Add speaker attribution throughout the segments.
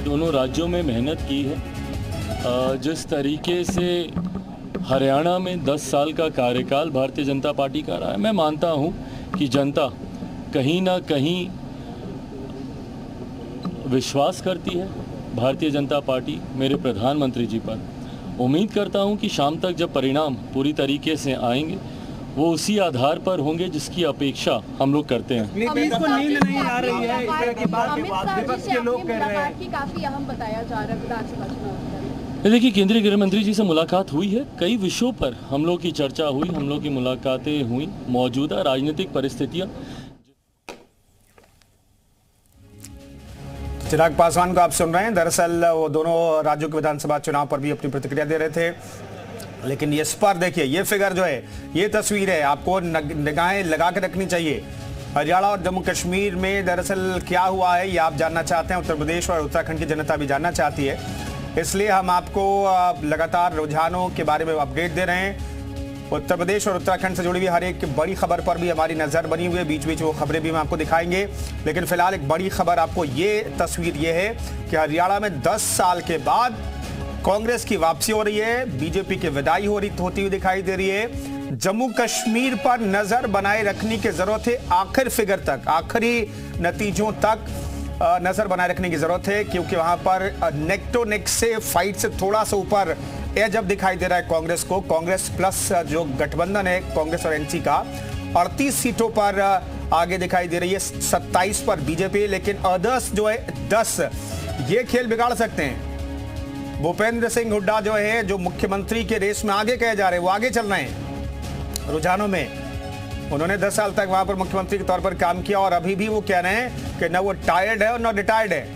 Speaker 1: दोनों राज्यों में मेहनत की है। जिस तरीके से हरियाणा में 10 साल का कार्यकाल भारतीय जनता पार्टी का रहा है, मैं मानता हूं कि जनता कहीं ना कहीं विश्वास करती है भारतीय जनता पार्टी मेरे प्रधानमंत्री जी पर। उम्मीद करता हूं कि शाम तक जब परिणाम पूरी तरीके से आएंगे वो उसी आधार पर होंगे जिसकी अपेक्षा हम लोग करते हैं।
Speaker 2: अमित को नींद नहीं आ रही है, इस तरह की बात विपक्ष के लोग कह रहे हैं।
Speaker 3: काफी अहम बताया जा रहा है विधानसभा चुनाव।
Speaker 1: देखिए, केंद्रीय गृह मंत्री जी से मुलाकात हुई है, कई विषयों पर हम लोग की चर्चा हुई, हम लोग की मुलाकातें हुई। मौजूदा राजनीतिक परिस्थितियां,
Speaker 4: चिराग पासवान को आप सुन रहे हैं। दरअसल वो दोनों राज्यों के विधानसभा चुनाव पर भी अपनी प्रतिक्रिया दे रहे थे, लेकिन इस पर देखिए ये फिगर जो है, ये तस्वीर है, आपको निगाहें लगा के रखनी चाहिए। हरियाणा और जम्मू कश्मीर में दरअसल क्या हुआ है ये आप जानना चाहते हैं, उत्तर प्रदेश और उत्तराखंड की जनता भी जानना चाहती है, इसलिए हम आपको लगातार रुझानों के बारे में अपडेट दे रहे हैं। उत्तर प्रदेश और उत्तराखंड से जुड़ी हुई हर एक बड़ी खबर पर भी हमारी नज़र बनी हुई है, बीच बीच वो खबरें भी हम आपको दिखाएंगे। लेकिन फिलहाल एक बड़ी खबर आपको ये तस्वीर ये है कि हरियाणा में 10 साल के बाद कांग्रेस की वापसी हो रही है, बीजेपी की विदाई होती हुई दिखाई दे रही है। जम्मू कश्मीर पर नजर बनाए रखने की जरूरत है, आखिर फिगर तक, आखिरी नतीजों तक नजर बनाए रखने की जरूरत है, क्योंकि वहां पर नेक टू नेक से फाइट से थोड़ा सा ऊपर एज अब दिखाई दे रहा है कांग्रेस को। कांग्रेस प्लस जो गठबंधन है कांग्रेस और एनसी का 38 सीटों पर आगे दिखाई दे रही है, 27 पर बीजेपी, लेकिन अदर्स जो है 10, ये खेल बिगाड़ सकते हैं। भूपेंद्र सिंह हुड्डा जो है, जो मुख्यमंत्री के रेस में आगे कहे जा रहे हैं, वो आगे चल रहे हैं रुझानों में। उन्होंने 10 साल तक वहां पर मुख्यमंत्री के तौर पर काम किया और अभी भी वो कह रहे हैं कि न वो टायर्ड है और न रिटायर्ड है।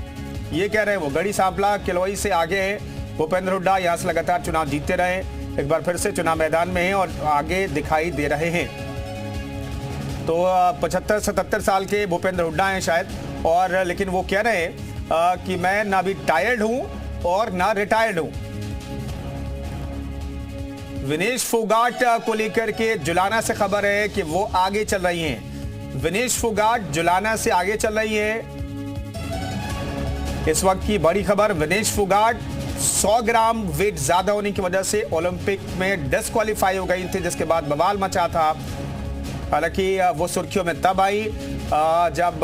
Speaker 4: ये कह रहे हैं वो गढ़ी सांपला किलोई से आगे है। भूपेंद्र हुड्डा यहां से लगातार चुनाव जीतते रहे, एक बार फिर से चुनाव मैदान में हैं और आगे दिखाई दे रहे हैं। तो 75-77 साल के भूपेंद्र हुड्डा हैं शायद, और लेकिन वो कह रहे हैं कि मैं ना भी टायर्ड हूं और ना रिटायर्ड हूं। विनेश फोगाट को लेकर के जुलाना से खबर है कि वो आगे चल रही हैं। विनेश फोगाट जुलाना से आगे चल रही है। इस वक्त की बड़ी खबर, विनेश फोगाट 100 ग्राम वेट ज्यादा होने की वजह से ओलंपिक में डिस्क्वालीफाई हो गई थी, जिसके बाद बवाल मचा था। हालांकि वो सुर्खियों में तब आई जब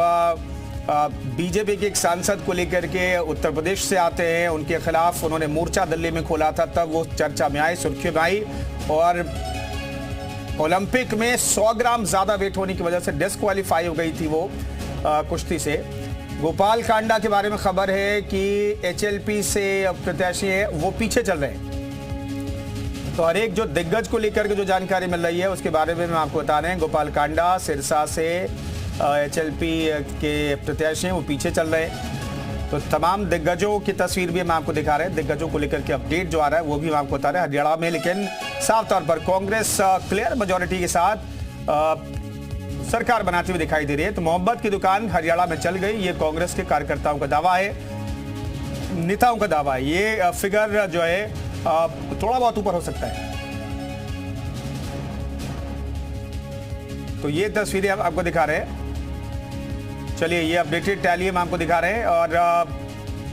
Speaker 4: बीजेपी के एक सांसद को लेकर के उत्तर प्रदेश से आते हैं, उनके खिलाफ उन्होंने मोर्चा दिल्ली में खोला था, तब वो चर्चा में आई, सुर्खियों में आई। और ओलंपिक में 100 ग्राम ज्यादा वेट होने की वजह से डिस्क्वालीफाई हो गई थी वो कुश्ती से। गोपाल कांडा के बारे में खबर है कि एचएलपी से प्रत्याशी है, वो पीछे चल रहे हैं। तो हर एक जो दिग्गज को लेकर के जो जानकारी मिल रही है उसके बारे में हम आपको बता रहे हैं। गोपाल कांडा सिरसा से एचएलपी के प्रत्याशी हैं, वो पीछे चल रहे हैं। तो तमाम दिग्गजों की तस्वीर भी हम आपको दिखा रहे हैं, दिग्गजों को लेकर के अपडेट जो आ रहा है वो भी हम आपको बता रहे हैं हरियाणा में। लेकिन साफ तौर पर कांग्रेस क्लियर मेजोरिटी के साथ सरकार बनाती हुई दिखाई दे रही है। तो मोहब्बत की दुकान हरियाणा में चल गई, ये कांग्रेस के कार्यकर्ताओं का दावा है, नेताओं का दावा है। ये फिगर जो है थोड़ा बहुत ऊपर हो सकता है। तो ये तस्वीरें हम आपको दिखा रहे हैं। चलिए, ये अपडेटेड टैली हम आपको दिखा रहे हैं और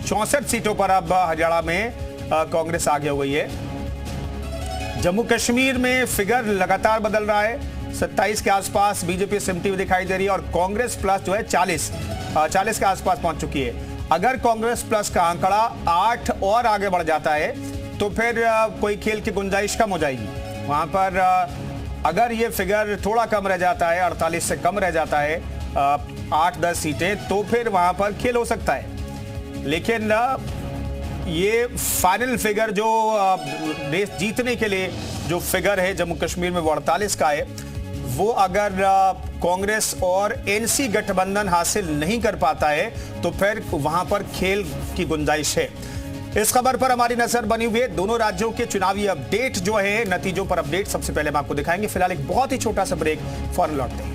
Speaker 4: 64 सीटों पर अब हरियाणा में कांग्रेस आगे हो गई है। जम्मू कश्मीर में फिगर लगातार बदल रहा है, 27 के आसपास बीजेपी सिमटी हुई दिखाई दे रही है और कांग्रेस प्लस जो है 40 के आसपास पहुंच चुकी है। अगर कांग्रेस प्लस का आंकड़ा 8 और आगे बढ़ जाता है तो फिर कोई खेल की गुंजाइश कम हो जाएगी वहां पर। अगर ये फिगर थोड़ा कम रह जाता है, 48 से कम रह जाता है 8-10 सीटें, तो फिर वहां पर खेल हो सकता है। लेकिन ये फाइनल फिगर जो रेस जीतने के लिए जो फिगर है जम्मू कश्मीर में वो 48 का है, वो अगर कांग्रेस और एनसी गठबंधन हासिल नहीं कर पाता है तो फिर वहां पर खेल की गुंजाइश है। इस खबर पर हमारी नजर बनी हुई है। दोनों राज्यों के चुनावी अपडेट जो है, नतीजों पर अपडेट सबसे पहले हम आपको दिखाएंगे। फिलहाल एक बहुत ही छोटा सा ब्रेक, फौरन लौटते हैं।